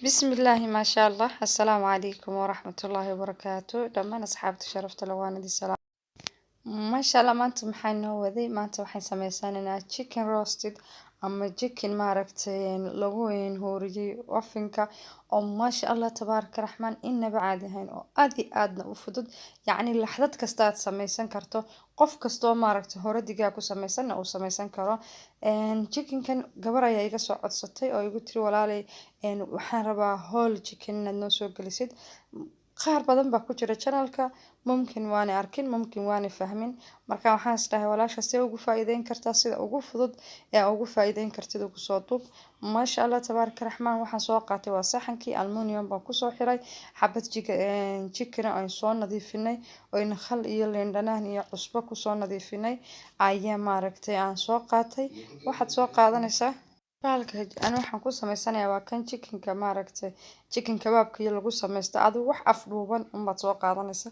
بسم الله ما شاء الله. السلام عليكم ورحمة الله وبركاته. دمان أصحابتي شرفت لوانا دي سلام ما شاء الله. ما أنتم محين هو ذي ما أنتم محين سميساننا chicken roasted أما chicken ماركتين لغوين هورجي وفنكا أو ما شاء الله تبارك الرحمن إن بعدهن أو أدي أدنى وفدود يعني لحظات كستات سميسان كرتو قف كستو ماركت هوردي جاكو سميسان أو سميسان كرو إن chicken كان جبر يا إيجا سو عدستي أو يقولي ولا لي إن وحن ربا whole chicken نوسو جلسيد qaar badan baa ku jira channelka mumkin waana arkin mumkin waana fahmin marka waxaan isdhahay walaasha si ugu faa'iideyn kartaa sida ugu fudud ee ugu faa'iideyn kartid ugu soo duub maasha Allah tabaaraka raxmaan waxaan soo qaatay waa saxankii aluminium baan ku soo xiray xabad chicken aan soo nadiifinay oo in khal iyo liin dhanaan iyo cusbo ku soo nadiifinay ayaa maaragtay aan soo qaatay waxaad soo qaadanaysaa baalka aan waxaan ku sameysanayaa waa kan chickenka maaragtay chicken kebabka iyo lagu sameysto adigu wax afduuban baad soo qaadanaysa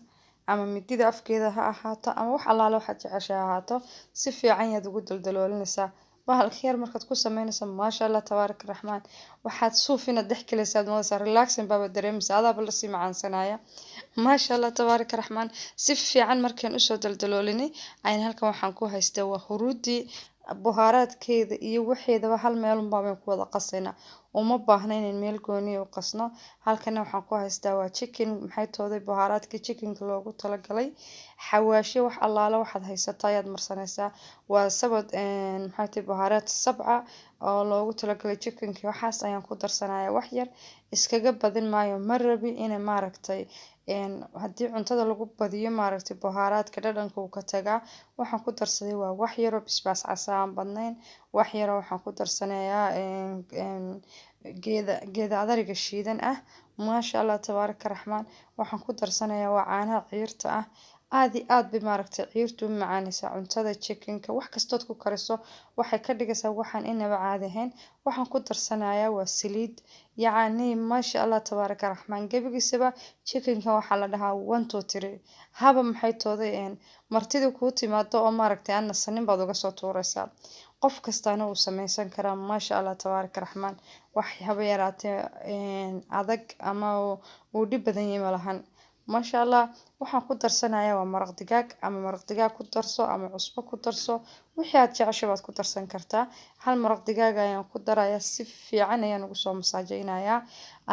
ama midida afkeeda ha ahaato ama wax allaale waxaad jeceshahay ha ahaato si fiican yaad ugu daldaloolinaysaa bahalka yar markaad ku sameynaysa maasha Allah tabaaraka raxmaan waxaad suufina dhex galaysaa moodaysaa relaxing baaba dareemaysaa adaaba la sii macaansanaya maasha Allah tabaaraka raxmaan si fiican markaan usoo daldaloolinay ayaan halkan waxaan ku haystaa waa huruudii buhaaraadkeeda iyo waxeedaba hal meel baan ku wada qasaynaa uma baahna inaan meel gooni u qasno halkan waxaan ku haystaa waa chicken maxay tooday buhaaraadkii chickenka loogu talagalay xawaasho wax allaala waxaad haysataa ayaad marsanaysaa waa sabad maxay tahay buhaaraad sabca oo loogu talagalay chickenka waxaas ayaan ku darsanayaa wax yar iskaga badin maayo ma rabi inay maaragtay haddii cuntada lagu badiyo maaragtay buhaaraadka dhadhanka uu ka tagaa waxaan ku darsaday waa wax yar oo basbaas cas aan badnayn wax yar oo waxaan ku darsanayaa geeda adariga shiidan ah maasha Allah tabaaraka raxmaan waxaan ku darsanayaa waa caanaha ciirta ah aad iyo aad bay maaragtay ciirtu u macaanaysaa cuntada chickenka wax kastood ku kariso waxay ka dhigaysaa waxaan inaba caadi ahayn waxaan ku darsanayaa waa saliid yacni maasha Allah tabaaraka raxmaan gebigiisaba chickenka waxaa la dhahaa 1 2 3 haba maxay tooday martida kuu timaado oo maaragtay aan nasanin baad uga soo tuuraysaa qof kastaana uu sameysan karaa maasha Allah tabaaraka raxmaan wax haba yaraatee adag ama uu dhib badan yahay malahan maasha Allah waxaan ku darsanayaa waa maraq digaag ama maraq digaag ku darso ama cusbo ku darso wixii aad jeceshahay baad ku darsan kartaa hal maraq digaag ayaan ku darayaa si fiican ayaan ugu soo masaajeynayaa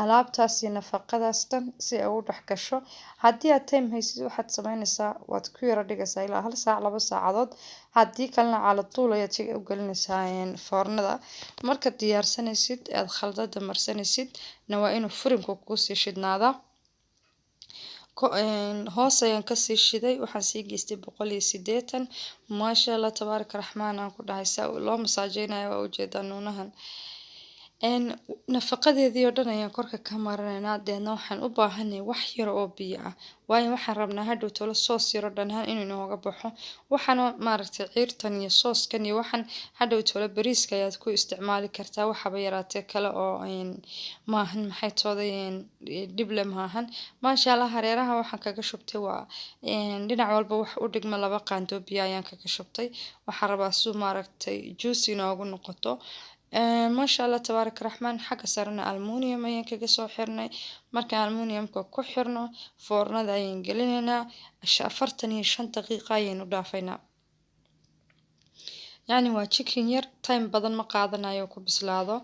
alaabtaas iyo nafaqadaas dhan si ay u dhex gasho haddii aad time haysid waxaad sameynaysaa waad ku yara dhigaysaa ilaa 1 saac 2 saacadood haddii kalena cala tuul ayaad u gelinaysaa foornada marka diyaarsanaysid aad khaldada marsanaysid na waa inuu furimku ku sii shidnaadaa hoos ayaan kasii shiday waxaan sii geystay 180 maasha Allah tabaaraka raxmaan aan ku dhahay saa loo masaajeynayo waa ujeedaa nuunahan nafaqadeedii oo dhan ayaan korka ka marinaynaa deedna waxaan u baahanahay wax yar oo biyo ah waayo waxaan rabnaa hadhow tolo soos yar dhanaan inuu inooga baxo waxaana maaragtay ciirtan iyo sooskan iyo waxaan hadhow tolo bariiska ayaad ku isticmaali kartaa waxaba yaraatee kale oo maahan maxay tooday dhible maahan maasha Allah hareeraha waxaan kaga shubtay waa dhinac walba wax u dhigma 2 qaando biyo ayaan kaga shubtay waxaan rabaa suu maaragtay juice inoogu noqoto maasha Allah tabaaraka raxmaan xagga sarena aluminium ayaan kaga soo xirnay marka aluminiumka ku xirno foornada ayaan gelinaynaa 45 daqiiqo ayaynu dhaafaynaa yani waa chicken yar time badan ma qaadanayo ku bislaado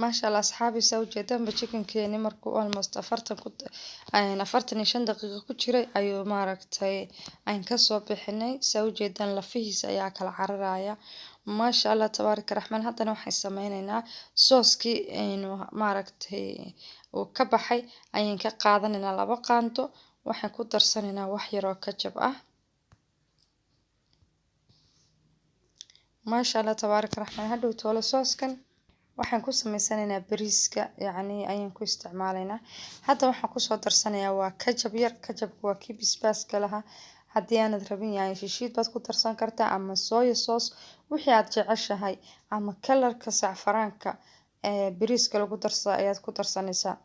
maasha Allah asxaabi soo jeedanba chickenkeeni markuu almost 45 daqiiqo ku jiray ayuu maaragtay aan ka soo bixinay soo jeedan lafihiisa ayaa kala cararaya maasha Allah tabaaraka raxmaan haddana waxaan sameynaynaa sooskii maaragtay uu ka baxay ayaan ka qaadanaynaa 2 qaando waxaan ku darsanaynaa wax yar oo kajab ah maasha Allah tabaaraka raxmaan hadhow tolo sooskan waxaan ku sameysanaynaa bariiska yacni ayaan ku isticmaalaynaa hadda waxaan ku soo darsanayaa waa kajab yar kajabku waa kii basbaaska lahaa haddii aanad rabin yahay shishiid baad ku darsan kartaa ama soya sauce wixii aad jeceshahay ama kalarka saafaraanka bariiska lagu darsaa ayaad ku darsanaysaa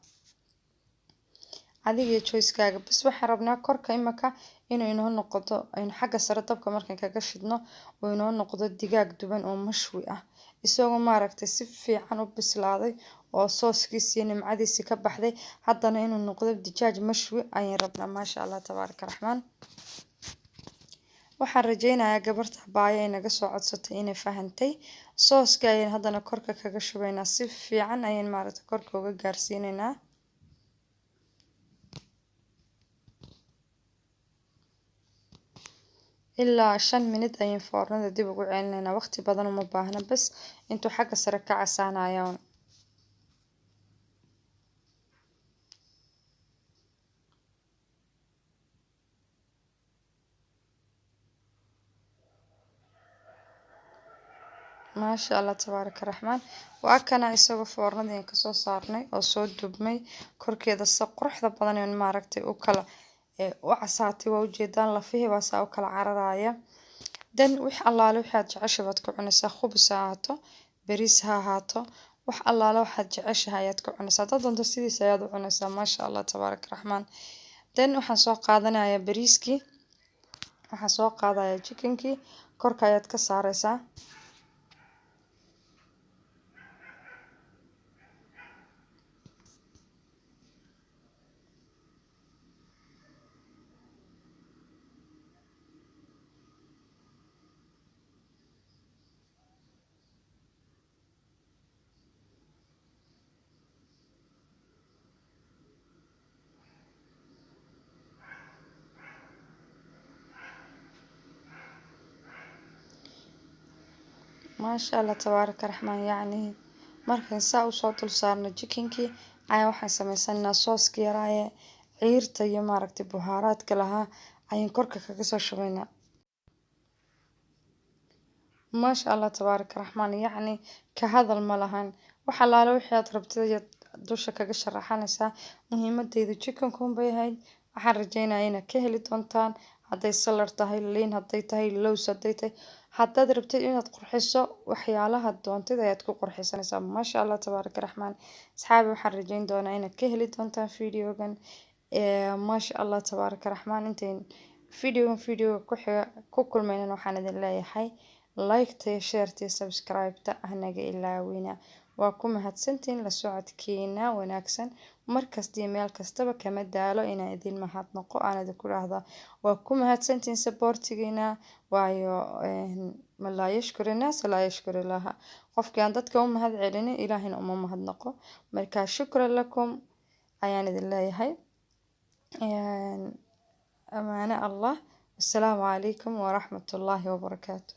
adiga choice-kaaga bas waxaan rabnaa korka imaka inuu inoo noqdo xagga sare dabka markaan kaga shidno oo inoo noqdo digaag duban oo mashwi ah isagoo maaragtay si fiican u bislaaday oo sooskiisii iyo nimcadiisii ka baxday. Haddana inuu noqdo dijaaj mashwi ayaan rabnaa. Maasha Allah tabaaraka raxmaan. waxaan rajeynayaa gabarta abaayo ay naga soo codsatay inay fahantay. Sooska ayaan haddana korka kaga shubaynaa, si fiican ayaan maaragtay korka uga gaarsiinaynaa. ilaa 5 minute ayaan foornada dib ugu celinaynaa. Waqti badan uma baahna, bas intuu xagga sare ka casaanayo. maasha Allah tabaaraka raxmaan. waa kana isagoo foornadii ka soo saarnay oo soo dubmay, korkeeda sa quruxda badan ee maaragtay u kala u casaatay. waa ujeedaan lafihii baa saa u kala cararaya. dan wix allaale waxaad jeceshahay baad ku cunaysaa. khubus ha ahaato, bariis ha ahaato, wax allaale waxaad jeceshahay ayaad ku cunaysaa. dad doonto sidiisa ayaad u cunaysaa. maasha Allah tabaaraka raxmaan. dan waxaan soo qaadanayaa bariiskii, waxaan soo qaadayaa chickenkii, korka ayaad ka saaraysaa. maasha Allah tabaaraka raxmaan. yacni markaan saa usoo dul saarno chickenkii ayaa waxaan samaysanaa sooska yaraaye ciirta iyo maaragtay buhaaraadka lahaa ayaan korka kaga soo shubaynaa. maasha Allah tabaaraka raxmaan. yacni ka hadal ma lahan, wax allaale wixii aad rabtid ayaad dusha kaga sharaxanaysaa. muhiimadeydu chickenkuun bay ahayd. waxaan rajeynayaa inaad ka heli doontaan. hadday salar tahay, liin hadday tahay, lows hadday tahay, haddaad rabtid inaad qurxiso waxyaalaha doontid ayaad ku qurxisanaysaa. maasha Allah tabaaraka raxmaan. asxaabi waxaan rajeyn doonaa inaad ka heli doontaan videogan. maasha Allah tabaaraka raxmaan. intayn videoga ku xiga ku kulmaynan waxaan idin leeyahay like-ta iyo share-ta iyo subscribe-ta hanaga ilaawina. waa ku mahadsantiin la socodkiina wanaagsan. markasta iyo meel kastaba kama daalo inaan idin mahadnaqo, aan idinku raahdo waa ku mahadsantiin supportigiina. waayo man laa yashkuri naasa laa yashkuri ilaaha. qofkii aan dadka u mahad celinin ilaahina uma mahadnaqo. markaa shukran lakum ayaan idin leeyahay. amaano allah. assalaamu calaykum waraxmatullaahi wabarakaatu.